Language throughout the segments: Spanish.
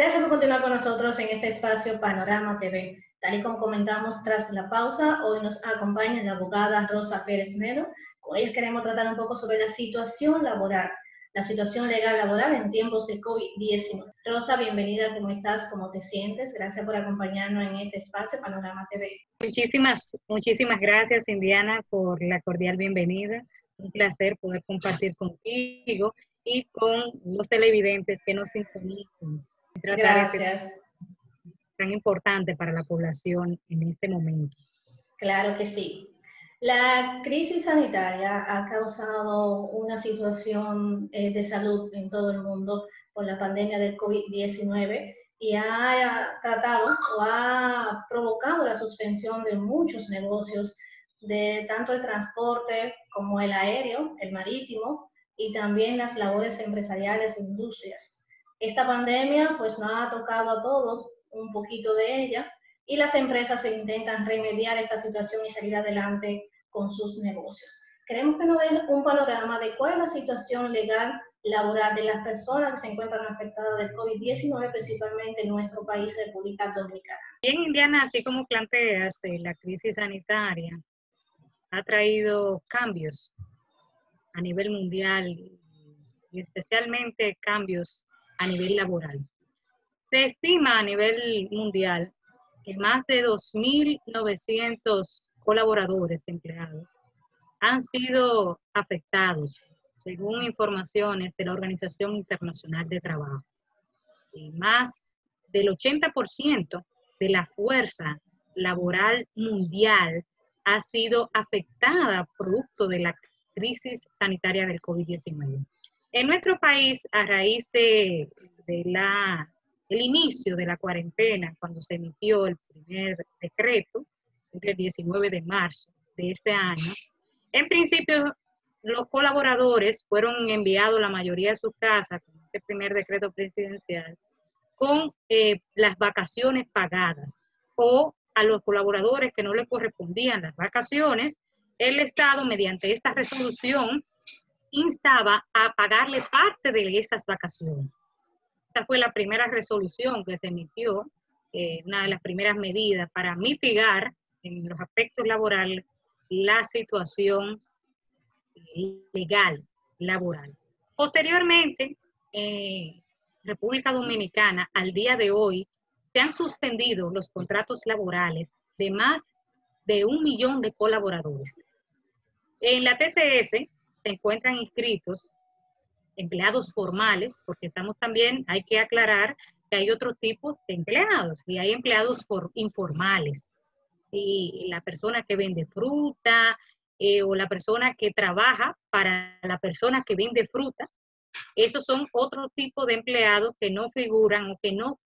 Gracias por continuar con nosotros en este espacio Panorama TV. Tal y como comentamos tras la pausa, hoy nos acompaña la abogada Rosa Pérez Melo. Con ella queremos tratar un poco sobre la situación laboral, la situación legal laboral en tiempos de COVID-19. Rosa, bienvenida, ¿cómo estás? ¿Cómo te sientes? Gracias por acompañarnos en este espacio Panorama TV. Muchísimas gracias, Indiana, por la cordial bienvenida. Un placer poder compartir contigo y con los televidentes que nos sintonizan. Gracias. Tan importante para la población en este momento. Claro que sí. La crisis sanitaria ha causado una situación de salud en todo el mundo por la pandemia del COVID-19 y ha tratado o ha provocado la suspensión de muchos negocios, de tanto el transporte como el aéreo, el marítimo y también las labores empresariales e industrias. Esta pandemia pues nos ha tocado a todos un poquito de ella y las empresas se intentan remediar esta situación y salir adelante con sus negocios. Queremos que nos den un panorama de cuál es la situación legal laboral de las personas que se encuentran afectadas del COVID-19, principalmente en nuestro país, República Dominicana. Bien, Indiana, así como planteas, la crisis sanitaria ha traído cambios a nivel mundial y especialmente cambios a nivel laboral. Se estima a nivel mundial que más de 2.900 colaboradores empleados han sido afectados, según informaciones de la Organización Internacional de Trabajo. Y más del 80% de la fuerza laboral mundial ha sido afectada producto de la crisis sanitaria del COVID-19. En nuestro país, a raíz del inicio de la cuarentena, cuando se emitió el primer decreto, el 19 de marzo de este año, en principio los colaboradores fueron enviados la mayoría de sus casas con este primer decreto presidencial con las vacaciones pagadas, o a los colaboradores que no les correspondían las vacaciones, el Estado mediante esta resolución instaba a pagarle parte de esas vacaciones. Esta fue la primera resolución que se emitió, una de las primeras medidas para mitigar en los aspectos laborales la situación legal laboral. Posteriormente, República Dominicana, al día de hoy, se han suspendido los contratos laborales de más de 1 millón de colaboradores. En la TCS se encuentran inscritos empleados formales, porque estamos también, hay que aclarar que hay otros tipos de empleados, y hay empleados informales. Y la persona que vende fruta, o la persona que trabaja para la persona que vende fruta, esos son otro tipo de empleados que no figuran o que no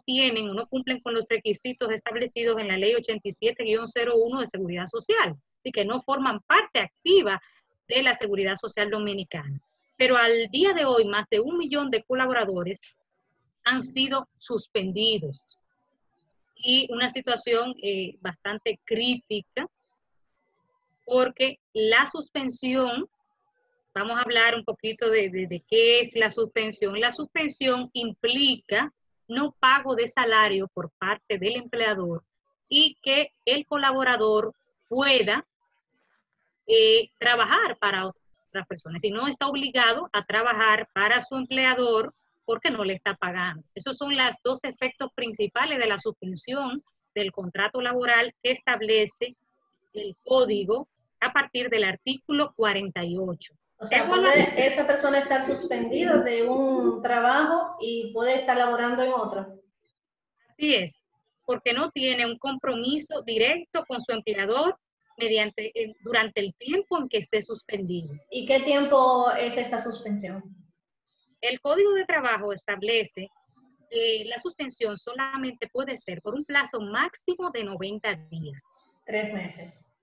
tienen o no cumplen con los requisitos establecidos en la ley 87-01 de Seguridad Social y que no forman parte activa de la Seguridad Social Dominicana. Pero al día de hoy, más de 1 millón de colaboradores han sido suspendidos. Y una situación bastante crítica, porque la suspensión, vamos a hablar un poquito de qué es la suspensión. La suspensión implica no pago de salario por parte del empleador y que el colaborador pueda trabajar para otras personas. Si no está obligado a trabajar para su empleador porque no le está pagando. Esos son los dos efectos principales de la suspensión del contrato laboral que establece el código a partir del artículo 48. O sea, ¿puede esa persona estar suspendida de un trabajo y puede estar laborando en otro? Así es, porque no tiene un compromiso directo con su empleador durante el tiempo en que esté suspendido. ¿Y qué tiempo es esta suspensión? El Código de Trabajo establece que la suspensión solamente puede ser por un plazo máximo de 90 días. 3 meses.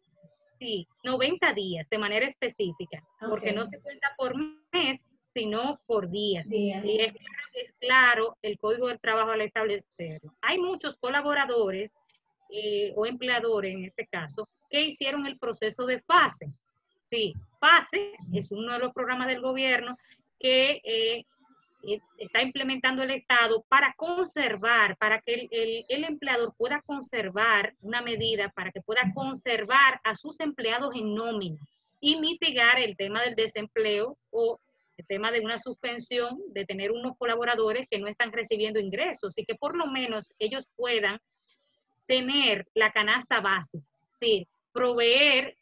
Sí, 90 días de manera específica, porque no se cuenta por mes, sino por días. Y es claro el Código del Trabajo al establecerlo. Hay muchos colaboradores o empleadores en este caso que hicieron el proceso de FASE. Sí, FASE es uno de los programas del gobierno que está implementando el Estado para conservar, para que el empleador pueda conservar una medida para que pueda conservar a sus empleados en nómina y mitigar el tema del desempleo o el tema de una suspensión, de tener unos colaboradores que no están recibiendo ingresos y que por lo menos ellos puedan tener la canasta básica, sí, proveer,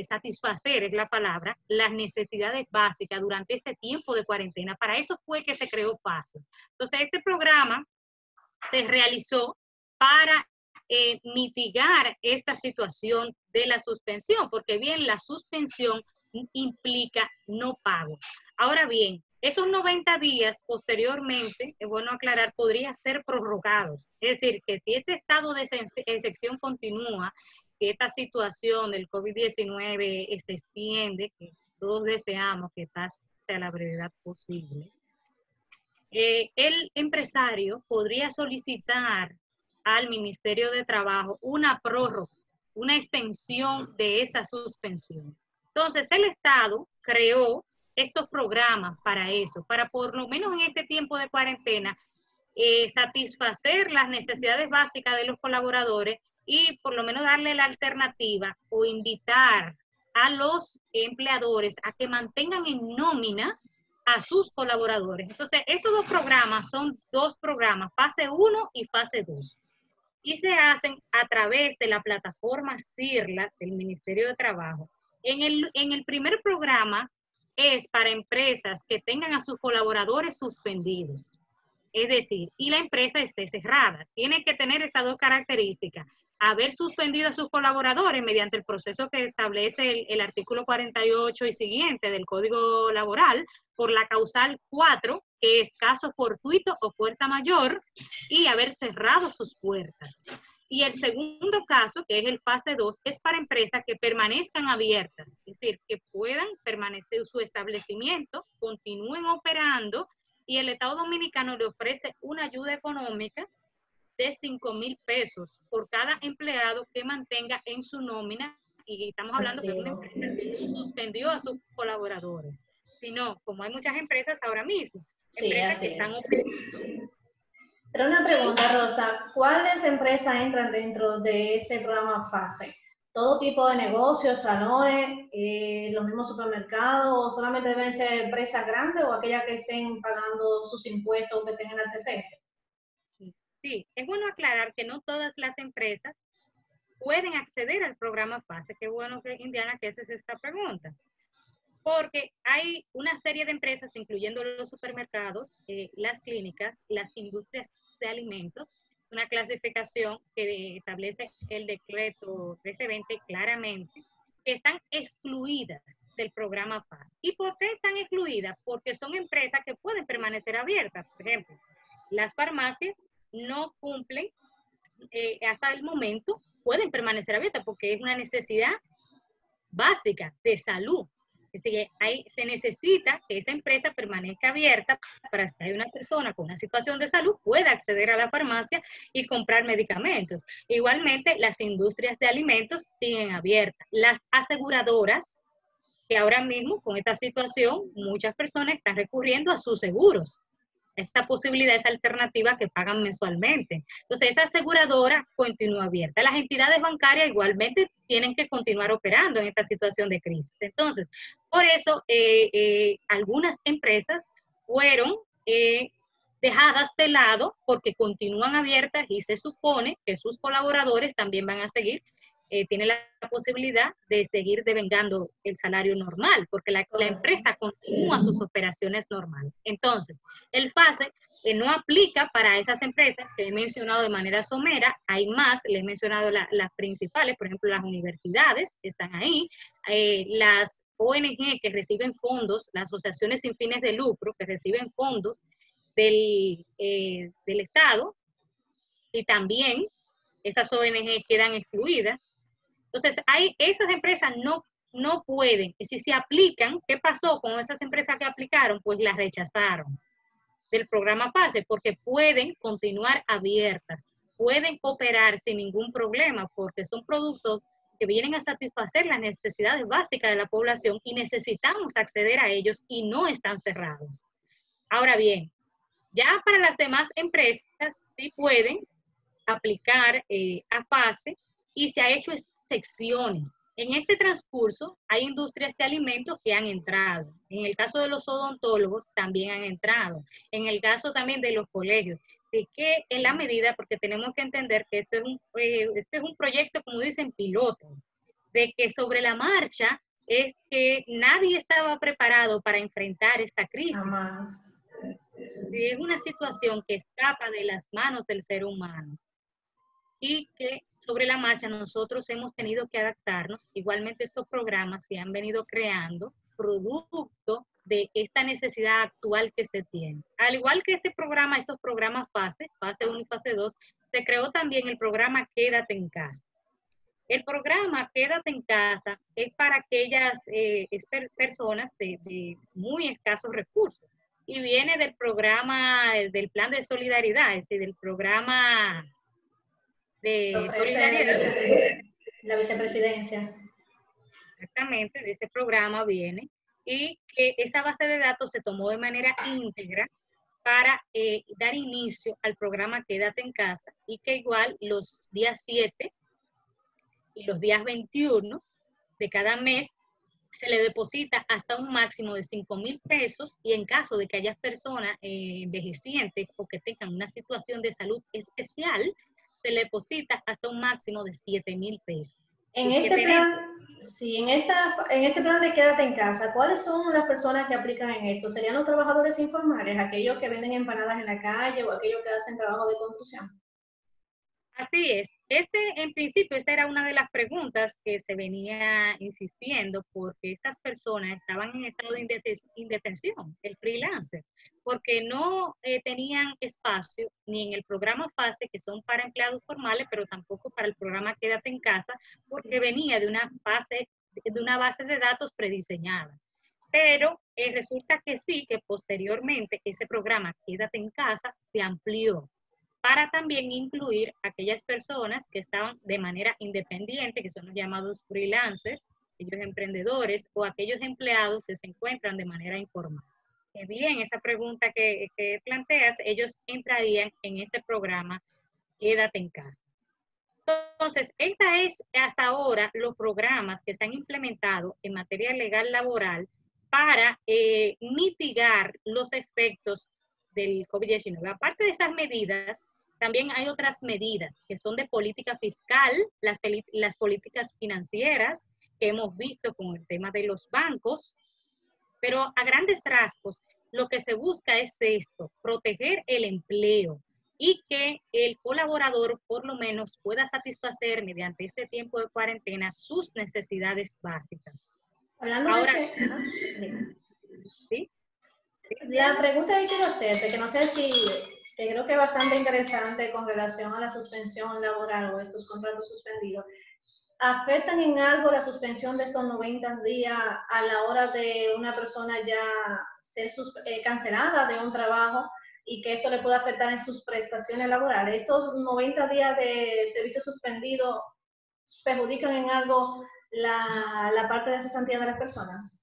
satisfacer es la palabra, las necesidades básicas durante este tiempo de cuarentena. Para eso fue que se creó FASE. Entonces, este programa se realizó para mitigar esta situación de la suspensión, porque bien, la suspensión implica no pago. Ahora bien, esos 90 días posteriormente, es bueno aclarar, podría ser prorrogado. Es decir, que si este estado de excepción continúa, que esta situación del COVID-19 se extiende, que todos deseamos que pase a la brevedad posible, el empresario podría solicitar al Ministerio de Trabajo una prórroga, una extensión de esa suspensión. Entonces, el Estado creó estos programas para eso, para por lo menos en este tiempo de cuarentena, satisfacer las necesidades básicas de los colaboradores y por lo menos darle la alternativa o invitar a los empleadores a que mantengan en nómina a sus colaboradores. Entonces, estos dos programas son dos programas, fase 1 y fase 2. Y se hacen a través de la plataforma CIRLA del Ministerio de Trabajo. En el primer programa es para empresas que tengan a sus colaboradores suspendidos. Es decir, y la empresa esté cerrada. Tiene que tener estas dos características. Haber suspendido a sus colaboradores mediante el proceso que establece el artículo 48 y siguiente del Código Laboral por la causal 4, que es caso fortuito o fuerza mayor, y haber cerrado sus puertas. Y el segundo caso, que es el fase 2, es para empresas que permanezcan abiertas, es decir, que puedan permanecer su establecimiento, continúen operando, y el Estado Dominicano le ofrece una ayuda económica de 5,000 pesos por cada empleado que mantenga en su nómina, y estamos hablando de una empresa que no suspendió a sus colaboradores, sino como hay muchas empresas ahora mismo, empresas que están operando. Pero una pregunta, Rosa, ¿cuáles empresas entran dentro de este programa FASE? ¿Todo tipo de negocios, salones, los mismos supermercados, o solamente deben ser empresas grandes o aquellas que estén pagando sus impuestos o que tengan antecedentes? Sí, es bueno aclarar que no todas las empresas pueden acceder al programa FASE. Qué bueno que, Indiana, que haces esta pregunta. Porque hay una serie de empresas, incluyendo los supermercados, las clínicas, las industrias de alimentos. Es una clasificación que establece el decreto 1320 claramente, que están excluidas del programa FASE. ¿Y por qué están excluidas? Porque son empresas que pueden permanecer abiertas. Por ejemplo, las farmacias no cumplen hasta el momento, pueden permanecer abiertas porque es una necesidad básica de salud. Es decir, se necesita que esa empresa permanezca abierta para que hay una persona con una situación de salud pueda acceder a la farmacia y comprar medicamentos. Igualmente, las industrias de alimentos siguen abiertas. Las aseguradoras, que ahora mismo con esta situación muchas personas están recurriendo a sus seguros. Esta posibilidad, esa alternativa que pagan mensualmente. Entonces, esa aseguradora continúa abierta. Las entidades bancarias igualmente tienen que continuar operando en esta situación de crisis. Entonces, por eso, algunas empresas fueron dejadas de lado porque continúan abiertas y se supone que sus colaboradores también van a seguir, tienen la posibilidad de seguir devengando el salario normal, porque la empresa continúa sus operaciones normales. Entonces, el FASE no aplica para esas empresas que he mencionado de manera somera. Hay más, les he mencionado las principales, por ejemplo, las universidades que están ahí, las ONG que reciben fondos, las asociaciones sin fines de lucro que reciben fondos del Estado, y también esas ONG quedan excluidas. Entonces, esas empresas no pueden, si se aplican, ¿qué pasó con esas empresas que aplicaron? Pues las rechazaron del programa FASE porque pueden continuar abiertas, pueden operar sin ningún problema porque son productos que vienen a satisfacer las necesidades básicas de la población y necesitamos acceder a ellos y no están cerrados. Ahora bien, ya para las demás empresas sí pueden aplicar a fase y se ha hecho excepciones. En este transcurso hay industrias de alimentos que han entrado. En el caso de los odontólogos también han entrado. En el caso también de los colegios. De que en la medida, porque tenemos que entender que este es un proyecto, como dicen, piloto, de que sobre la marcha es que nadie estaba preparado para enfrentar esta crisis. Jamás. Sí, es una situación que escapa de las manos del ser humano y que sobre la marcha nosotros hemos tenido que adaptarnos. Igualmente estos programas se han venido creando producto de esta necesidad actual que se tiene. Al igual que estos programas fase 1 y fase 2, se creó también el programa Quédate en Casa. El programa Quédate en Casa es para aquellas personas de muy escasos recursos y viene del programa, del plan de solidaridad, es decir, del programa de solidaridad. La vicepresidencia. Exactamente, de ese programa viene y que esa base de datos se tomó de manera íntegra para dar inicio al programa Quédate en Casa y que igual los días 7 y los días 21 de cada mes se le deposita hasta un máximo de 5,000 pesos y en caso de que haya personas envejecientes o que tengan una situación de salud especial, se le deposita hasta un máximo de 7,000 pesos. En este plan, sí, en este plan de Quédate en Casa, ¿cuáles son las personas que aplican en esto? ¿Serían los trabajadores informales, aquellos que venden empanadas en la calle o aquellos que hacen trabajo de construcción? Así es. En principio, esa era una de las preguntas que se venía insistiendo porque estas personas estaban en estado de indefensión, el freelancer, porque no tenían espacio ni en el programa FASE, que son para empleados formales, pero tampoco para el programa Quédate en Casa, porque venía de una base de datos prediseñada. Pero resulta que sí, que posteriormente ese programa Quédate en Casa se amplió para también incluir a aquellas personas que estaban de manera independiente, que son los llamados freelancers, aquellos emprendedores o aquellos empleados que se encuentran de manera informal. Bien, esa pregunta que planteas, ellos entrarían en ese programa Quédate en Casa. Entonces, esta es hasta ahora los programas que se han implementado en materia legal laboral para mitigar los efectos del COVID-19. Aparte de esas medidas, también hay otras medidas que son de política fiscal, las políticas financieras que hemos visto con el tema de los bancos, pero a grandes rasgos lo que se busca es esto, proteger el empleo y que el colaborador por lo menos pueda satisfacer mediante este tiempo de cuarentena sus necesidades básicas. Hablando ahora, de que, ¿sí? La pregunta que quiero hacerte, que no sé si, que creo que es bastante interesante con relación a la suspensión laboral o estos contratos suspendidos, ¿afectan en algo la suspensión de estos 90 días a la hora de una persona ya ser cancelada de un trabajo y que esto le pueda afectar en sus prestaciones laborales? ¿Estos 90 días de servicio suspendido perjudican en algo la parte de cesantía de las personas?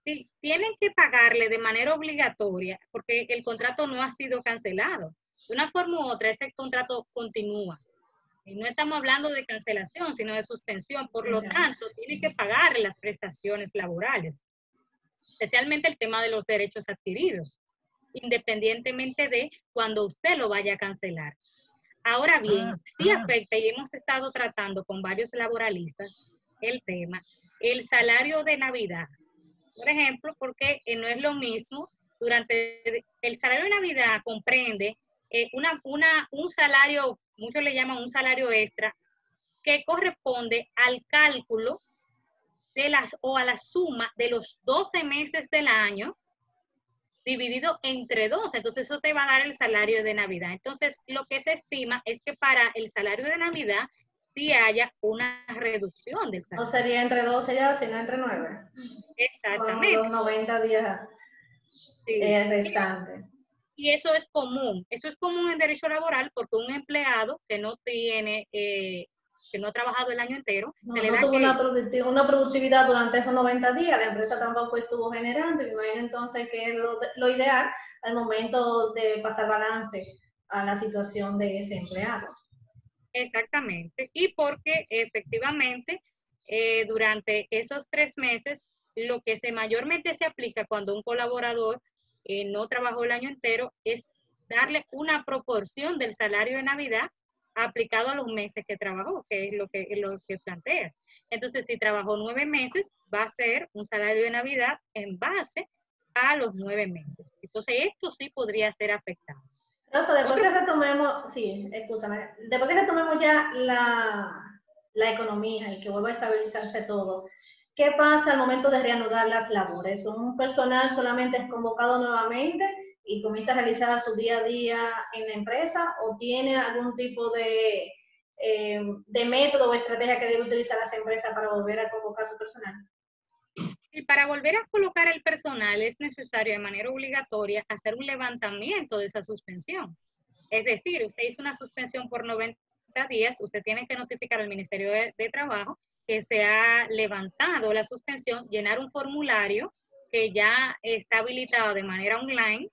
Sí, tienen que pagarle de manera obligatoria porque el contrato no ha sido cancelado. De una forma u otra, ese contrato continúa. Y no estamos hablando de cancelación, sino de suspensión. Por lo tanto, tiene que pagar las prestaciones laborales, especialmente el tema de los derechos adquiridos, independientemente de cuando usted lo vaya a cancelar. Ahora bien, sí afecta, y hemos estado tratando con varios laboralistas el tema, el salario de Navidad. Por ejemplo, porque no es lo mismo, durante el salario de Navidad comprende un salario, muchos le llaman un salario extra, que corresponde al cálculo o a la suma de los 12 meses del año dividido entre 12. Entonces eso te va a dar el salario de Navidad. Entonces lo que se estima es que para el salario de Navidad sí haya una reducción del salario. No sería entre 12 ya, sino entre 9. Exactamente. Con los 90 días restantes. Y eso es común en derecho laboral porque un empleado que no tiene que no ha trabajado el año entero, no, se le no da tuvo que, una productividad durante esos 90 días, la empresa tampoco estuvo generando, y me imagino entonces que es lo ideal al momento de pasar balance a la situación de ese empleado. exactamente, y porque efectivamente durante esos 3 meses, lo que mayormente se aplica cuando un colaborador no trabajó el año entero es darle una proporción del salario de Navidad aplicado a los meses que trabajó, que es lo que planteas. Entonces, si trabajó 9 meses, va a ser un salario de Navidad en base a los 9 meses. Entonces, esto sí podría ser afectado. Rosa, después que retomemos, sí, escúchame, después que retomemos ya la economía y que vuelva a estabilizarse todo, ¿qué pasa al momento de reanudar las labores? ¿Un personal solamente es convocado nuevamente y comienza a realizar su día a día en la empresa, o tiene algún tipo de método o estrategia que debe utilizar las empresas para volver a convocar a su personal? Y para volver a colocar el personal es necesario de manera obligatoria hacer un levantamiento de esa suspensión. Es decir, usted hizo una suspensión por 90 días, usted tiene que notificar al Ministerio de Trabajo que se ha levantado la suspensión, llenar un formulario que ya está habilitado de manera online.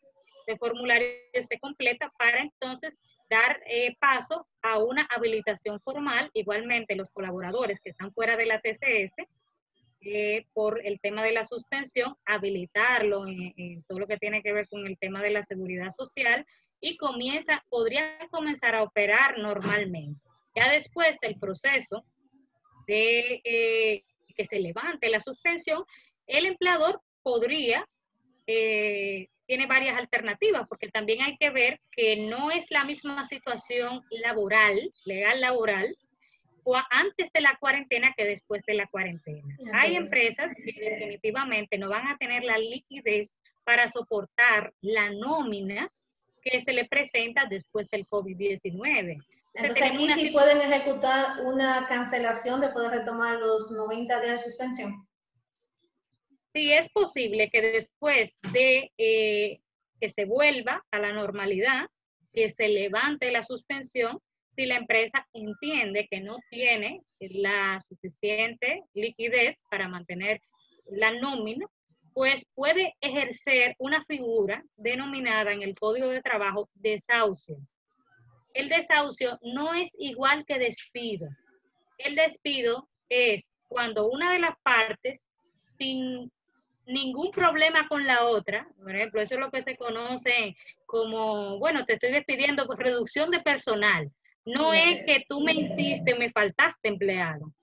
El formulario se completa para entonces dar paso a una habilitación formal. Igualmente, los colaboradores que están fuera de la TCS, por el tema de la suspensión, habilitarlo en todo lo que tiene que ver con el tema de la seguridad social, y podría comenzar a operar normalmente. Ya después del proceso de que se levante la suspensión, el empleador tiene varias alternativas, porque también hay que ver que no es la misma situación legal laboral, o antes de la cuarentena que después de la cuarentena. Hay empresas que definitivamente no van a tener la liquidez para soportar la nómina que se le presenta después del COVID-19. Entonces aquí sí pueden ejecutar una cancelación de poder retomar los 90 días de suspensión. Sí, es posible que después de que se vuelva a la normalidad, que se levante la suspensión, si la empresa entiende que no tiene la suficiente liquidez para mantener la nómina, pues puede ejercer una figura denominada en el Código de Trabajo desahucio. El desahucio no es igual que despido. El despido es cuando una de las partes, sin ningún problema con la otra, por ejemplo, eso es lo que se conoce como, bueno, te estoy despidiendo por reducción de personal. No es que tú me hiciste, me faltaste empleado,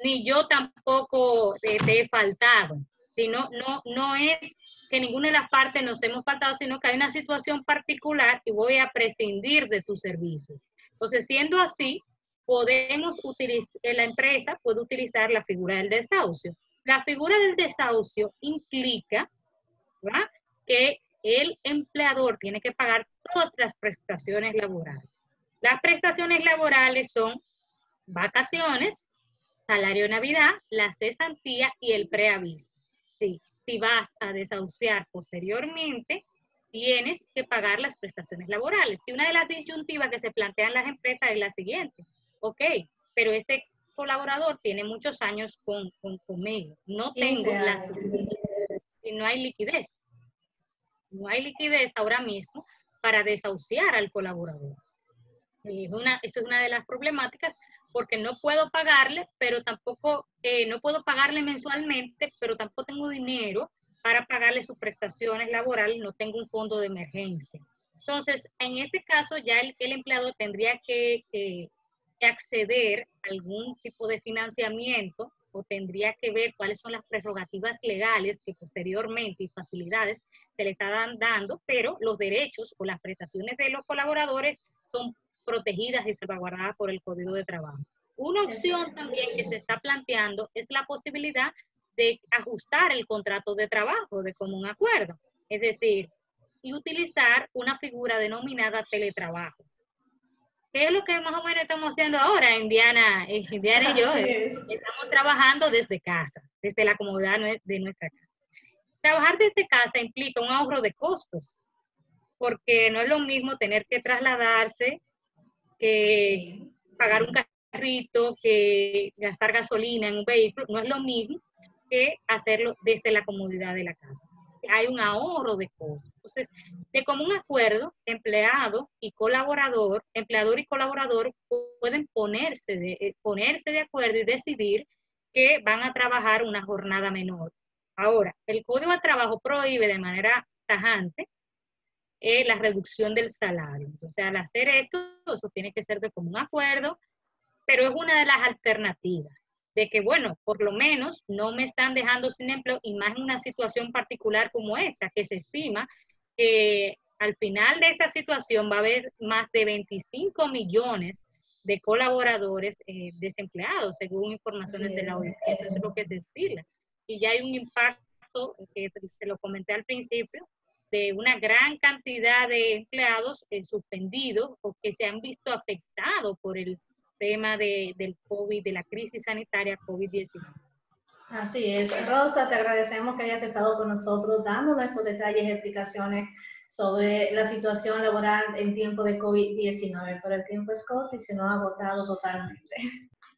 ni yo tampoco te he faltado, sino no es que ninguna de las partes nos hemos faltado, sino que hay una situación particular y voy a prescindir de tus servicios. Entonces, siendo así, la empresa puede utilizar la figura del desahucio. La figura del desahucio implica, ¿verdad?, que el empleador tiene que pagar todas las prestaciones laborales. Las prestaciones laborales son vacaciones, salario de Navidad, la cesantía y el preaviso. Sí, si vas a desahuciar posteriormente, tienes que pagar las prestaciones laborales. Si una de las disyuntivas que se plantean las empresas es la siguiente: ok, pero este colaborador tiene muchos años conmigo, no tengo la suficiente, y no hay liquidez. No hay liquidez ahora mismo para desahuciar al colaborador. Esa es una de las problemáticas, porque no puedo pagarle, pero tampoco, no puedo pagarle mensualmente, pero tampoco tengo dinero para pagarle sus prestaciones laborales, no tengo un fondo de emergencia. Entonces, en este caso ya el empleador tendría que acceder a algún tipo de financiamiento, o tendría que ver cuáles son las prerrogativas legales que posteriormente y facilidades se le están dando, pero los derechos o las prestaciones de los colaboradores son protegidas y salvaguardadas por el Código de Trabajo. Una opción también que se está planteando es la posibilidad de ajustar el contrato de trabajo de común acuerdo, es decir, y utilizar una figura denominada teletrabajo. ¿Qué es lo que más o menos estamos haciendo ahora, Indiana y yo? Estamos trabajando desde casa, desde la comodidad de nuestra casa. Trabajar desde casa implica un ahorro de costos, porque no es lo mismo tener que trasladarse, que pagar un carrito, que gastar gasolina en un vehículo, no es lo mismo que hacerlo desde la comodidad de la casa. Hay un ahorro de costos. Entonces, de común acuerdo, empleador y colaborador pueden ponerse de acuerdo y decidir que van a trabajar una jornada menor. Ahora, el Código de Trabajo prohíbe de manera tajante la reducción del salario. Entonces, al hacer esto, eso tiene que ser de común acuerdo, pero es una de las alternativas de que, bueno, por lo menos no me están dejando sin empleo, y más en una situación particular como esta, que se estima que al final de esta situación va a haber más de 25 millones de colaboradores desempleados, según informaciones de la OIT. Eso es lo que se estima. Y ya hay un impacto, que te lo comenté al principio, de una gran cantidad de empleados suspendidos o que se han visto afectados por el tema del COVID, de la crisis sanitaria COVID-19. Así es. Rosa, te agradecemos que hayas estado con nosotros dando nuestros detalles y explicaciones sobre la situación laboral en tiempo de COVID-19, pero el tiempo es corto y se nos ha agotado totalmente.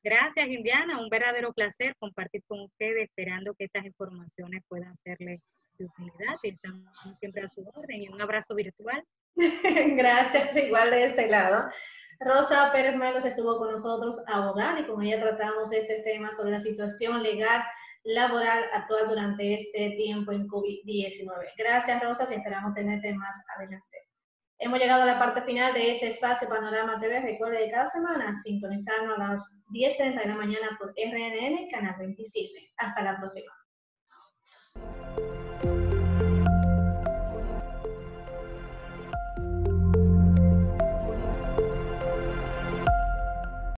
Gracias, Indiana. Un verdadero placer compartir con ustedes, esperando que estas informaciones puedan serles de utilidad. Estamos siempre a su orden, y un abrazo virtual. Gracias, igual de este lado. Rosa Pérez Malos estuvo con nosotros, abogada, y con ella tratamos este tema sobre la situación legal laboral actual durante este tiempo en COVID-19. Gracias, Rosa, y esperamos tenerte más adelante. Hemos llegado a la parte final de este espacio Panorama TV. Recuerde de cada semana sintonizarnos a las 10:30 de la mañana por RNN, Canal 27. Hasta la próxima.